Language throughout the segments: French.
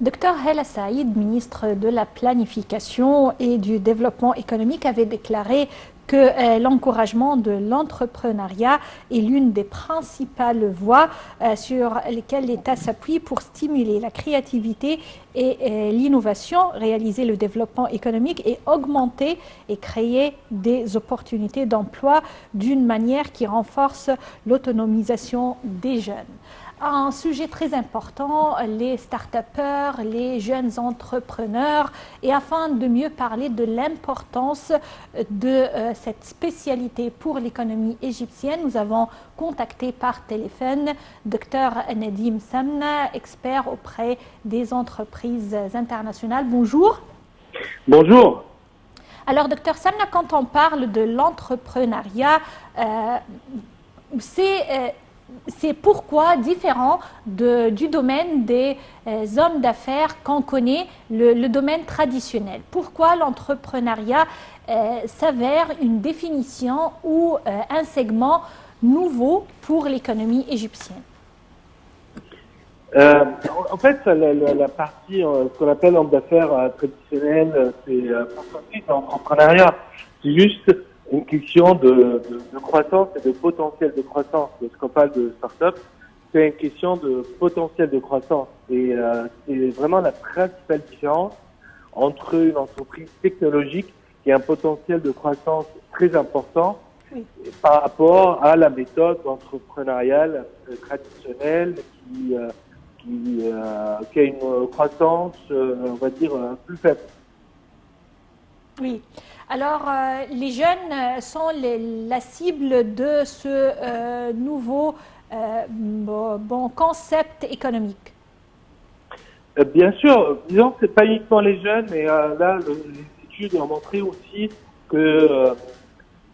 Docteur Hela Saïd, ministre de la Planification et du Développement économique, avait déclaré que l'encouragement de l'entrepreneuriat est l'une des principales voies sur lesquelles l'État s'appuie pour stimuler la créativité et l'innovation, réaliser le développement économique et augmenter et créer des opportunités d'emploi d'une manière qui renforce l'autonomisation des jeunes. Un sujet très important, les start-upers, les jeunes entrepreneurs, et afin de mieux parler de l'importance de cette spécialité pour l'économie égyptienne, nous avons contacté par téléphone Dr Nadim Samna, expert auprès des entreprises internationales. Bonjour. Bonjour. Alors, Dr Samna, quand on parle de l'entrepreneuriat, c'est pourquoi différent du domaine des hommes d'affaires qu'on connaît, le domaine traditionnel. Pourquoi l'entrepreneuriat s'avère une définition ou un segment nouveau pour l'économie égyptienne? En fait, la partie, ce qu'on appelle homme d'affaires traditionnel, c'est l'entrepreneuriat. C'est juste une question de croissance et de potentiel de croissance. Lorsqu'on parle de start-up, c'est une question de potentiel de croissance. Et c'est vraiment la principale différence entre une entreprise technologique qui a un potentiel de croissance très important par rapport à la méthode entrepreneuriale traditionnelle qui a une croissance, on va dire, plus faible. Oui. Alors, les jeunes sont la cible de ce nouveau concept économique. Bien sûr, disons que c'est pas uniquement les jeunes, mais là, les études ont montré aussi que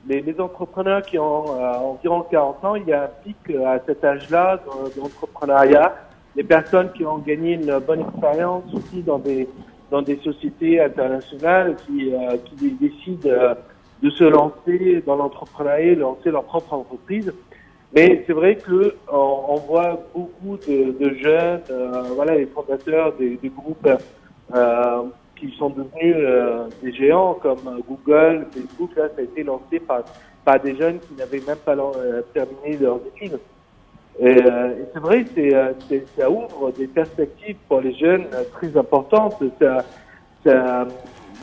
les entrepreneurs qui ont environ 40 ans, il y a un pic à cet âge-là d'entrepreneuriat. Les personnes qui ont gagné une bonne expérience aussi dans des sociétés internationales qui décident de se lancer dans l'entrepreneuriat, lancer leur propre entreprise. Mais c'est vrai que on voit beaucoup de jeunes, voilà, les fondateurs des groupes qui sont devenus des géants comme Google, Facebook. Là, ça a été lancé par des jeunes qui n'avaient même pas terminé leurs études. Et c'est vrai, ça ouvre des perspectives pour les jeunes très importantes. Il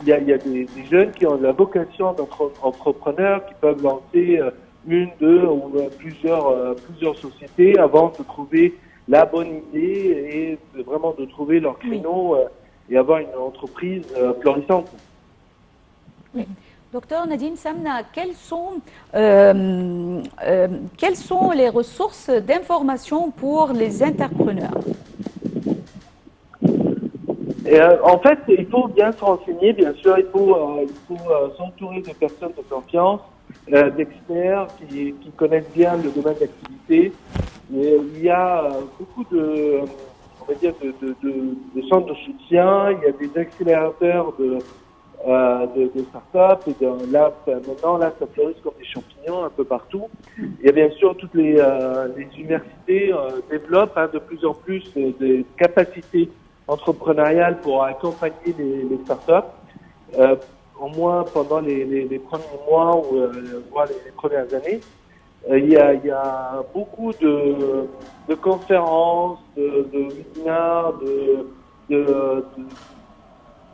y a des jeunes qui ont la vocation d'être entrepreneurs, qui peuvent lancer une, deux ou plusieurs sociétés avant de trouver la bonne idée et vraiment de trouver leur créneau et avoir une entreprise florissante. Oui. Docteur Nadim Samna, quelles sont les ressources d'information pour les entrepreneurs? En fait, il faut bien se renseigner, bien sûr, il faut s'entourer de personnes de confiance, d'experts qui connaissent bien le domaine d'activité. Il y a beaucoup on va dire, de centres de soutien, il y a des accélérateurs de start-up et maintenant là ça fleurisse comme des champignons un peu partout. Il y a bien sûr toutes les universités développent de plus en plus des capacités entrepreneuriales pour accompagner les start-up, au moins pendant les premiers mois ou voire les premières années. Il y a beaucoup de conférences, de webinaires,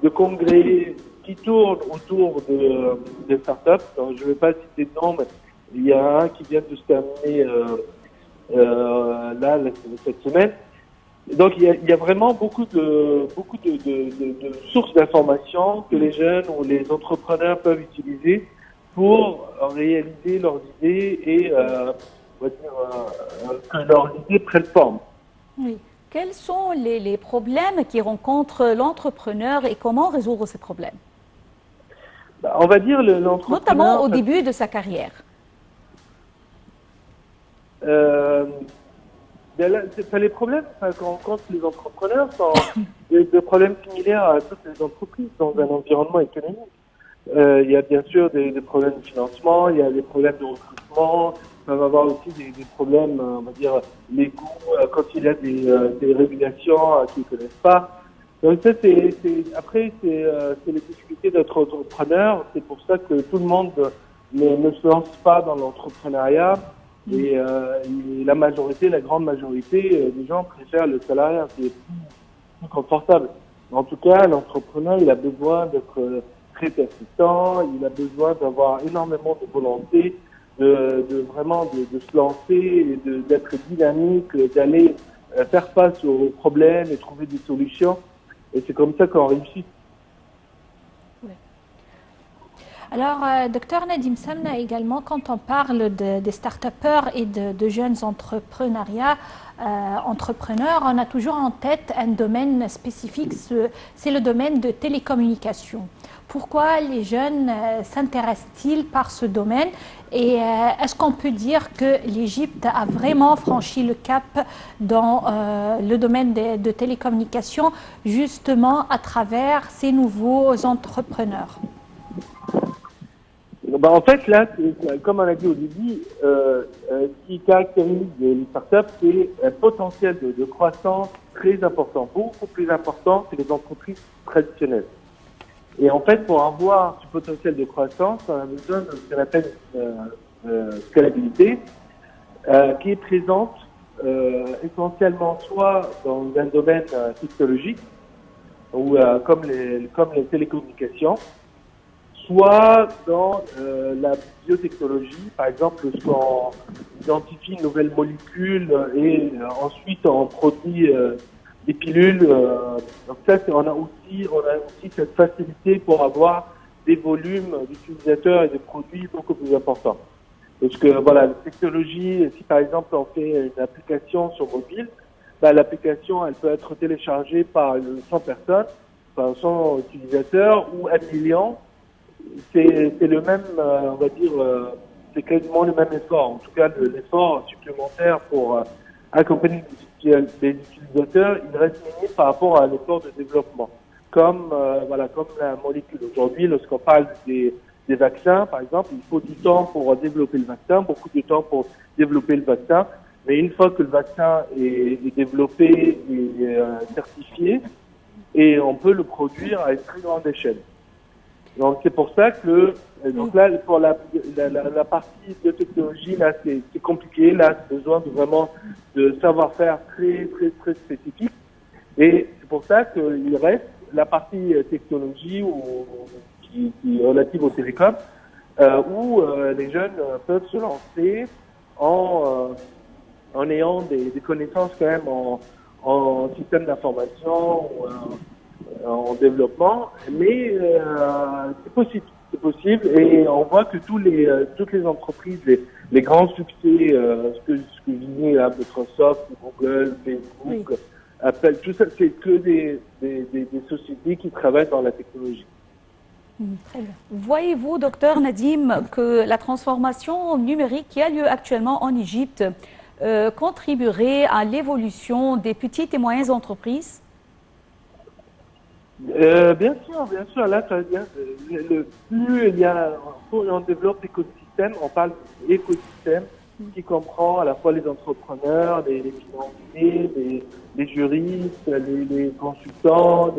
de congrès qui tournent autour de startups. Donc, je ne vais pas citer de nom, mais il y a un qui vient de se terminer cette semaine. Donc il y a vraiment beaucoup de sources d'informations que les jeunes ou les entrepreneurs peuvent utiliser pour réaliser leurs idées et on va dire, que leurs idées prennent forme. Oui. Quels sont les problèmes qui rencontrent l'entrepreneur et comment résoudre ces problèmes? On va dire l'entrepreneur... Notamment au début de sa carrière. Les problèmes qu'on rencontre les entrepreneurs sont des problèmes similaires à toutes les entreprises dans un environnement économique. Il y a bien sûr des problèmes de financement, il y a des problèmes de recrutement, il peut y avoir aussi des problèmes, on va dire, légaux, quand il y a des régulations qu'ils ne connaissent pas. Donc ça, après, c'est les difficultés d'être entrepreneur. C'est pour ça que tout le monde ne se lance pas dans l'entrepreneuriat. Et la grande majorité des gens préfèrent le salariat. C'est plus confortable. En tout cas, l'entrepreneur, il a besoin d'être très persistant. Il a besoin d'avoir énormément de volonté, de se lancer et d'être dynamique, d'aller faire face aux problèmes et trouver des solutions. Et c'est comme ça qu'on réussit. Oui. Alors, docteur Nadim Samna, également, quand on parle des start-upers et de jeunes entrepreneurs, on a toujours en tête un domaine spécifique, c'est le domaine de télécommunications. Pourquoi les jeunes s'intéressent-ils par ce domaine et est-ce qu'on peut dire que l'Égypte a vraiment franchi le cap dans le domaine de télécommunications justement à travers ces nouveaux entrepreneurs? En fait, là, comme on a dit au début, ce qui caractérise les startups, c'est un potentiel de croissance très important, beaucoup plus important que les entreprises traditionnelles. Et en fait, pour avoir ce potentiel de croissance, on a besoin de ce qu'on appelle scalabilité, qui est présente essentiellement soit dans un domaine technologique, ou comme les télécommunications, soit dans la biotechnologie, par exemple, lorsqu'on identifie une nouvelle molécule et ensuite on produit des pilules. Donc ça, on a aussi cette facilité pour avoir des volumes d'utilisateurs et de produits beaucoup plus importants. Parce que voilà, la technologie, si par exemple on fait une application sur mobile, l'application elle peut être téléchargée par 100 personnes, par 100 utilisateurs ou 1 million. C'est le même, on va dire, c'est quasiment le même effort. En tout cas, l'effort supplémentaire pour accompagner les utilisateurs, il reste minime par rapport à l'effort de développement. Comme la molécule. Aujourd'hui, lorsqu'on parle des vaccins, par exemple, il faut du temps pour développer le vaccin, beaucoup de temps pour développer le vaccin. Mais une fois que le vaccin est développé et certifié, et on peut le produire à une très grande échelle. Donc c'est pour ça que donc là pour la partie de technologie là c'est compliqué, là c'est besoin vraiment de savoir-faire très très très spécifique et c'est pour ça qu'il reste la partie technologie qui est relative au télécom où les jeunes peuvent se lancer en ayant des connaissances quand même en système d'information ou en développement, mais c'est possible et on voit que toutes les entreprises, les grands succès, ce que je disais là, Microsoft, Google, Facebook, Apple, tout ça, c'est que des sociétés qui travaillent dans la technologie. Très bien. Voyez-vous, docteur Nadim, que la transformation numérique qui a lieu actuellement en Égypte contribuerait à l'évolution des petites et moyennes entreprises? Bien sûr. Là, ça vient. Plus on développe l'écosystème, on parle d'écosystème qui comprend à la fois les entrepreneurs, les financiers, les juristes, les consultants,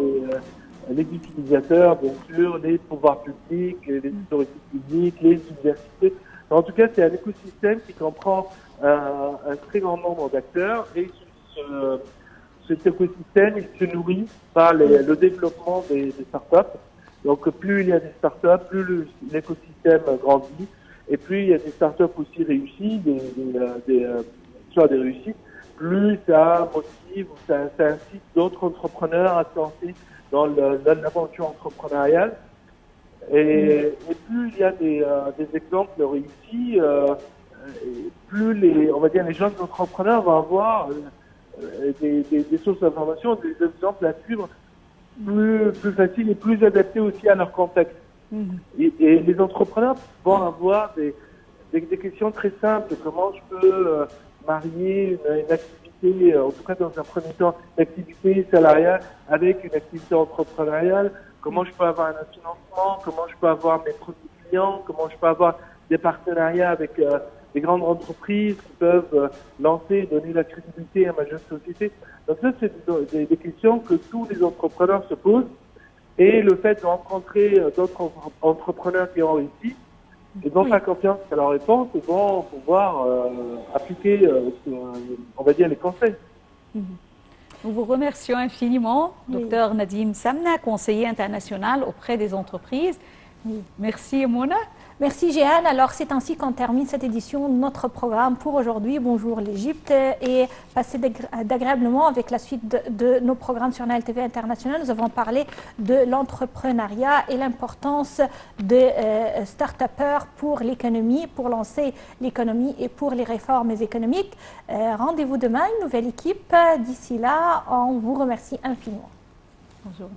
les utilisateurs, bien sûr, les pouvoirs publics, les autorités publiques, les universités. En tout cas, c'est un écosystème qui comprend un très grand nombre d'acteurs et cet écosystème, il se nourrit par le développement des startups. Donc, plus il y a des startups, plus l'écosystème grandit, et plus il y a des startups aussi réussies, soit des réussites, plus ça motive, ça incite d'autres entrepreneurs à se lancer dans l'aventure entrepreneuriale. Et plus il y a des exemples réussis, plus les jeunes entrepreneurs vont avoir des sources d'information, des exemples à suivre plus faciles et plus adaptés aussi à leur contexte. Et les entrepreneurs vont avoir des questions très simples. Comment je peux marier une activité, en tout cas dans un premier temps, une activité salariale avec une activité entrepreneuriale? Comment je peux avoir un financement? Comment je peux avoir mes produits clients? Comment je peux avoir des partenariats avec des grandes entreprises qui peuvent lancer, donner la crédibilité à ma jeune société. Donc ça, c'est des questions que tous les entrepreneurs se posent. Et le fait de rencontrer d'autres entrepreneurs qui ont réussi, ils vont faire confiance à leurs réponses et vont pouvoir appliquer, on va dire, les conseils. Nous vous remercions infiniment, Dr Nadim Samna, conseiller international auprès des entreprises. Merci, Mona. Merci, Jeanne. Alors, c'est ainsi qu'on termine cette édition de notre programme pour aujourd'hui. Bonjour l'Égypte et passez d'agréablement avec la suite de nos programmes sur NALTV International. Nous avons parlé de l'entrepreneuriat et l'importance des start-upers pour l'économie, pour lancer l'économie et pour les réformes économiques. Rendez-vous demain, une nouvelle équipe. D'ici là, on vous remercie infiniment. Bonjour.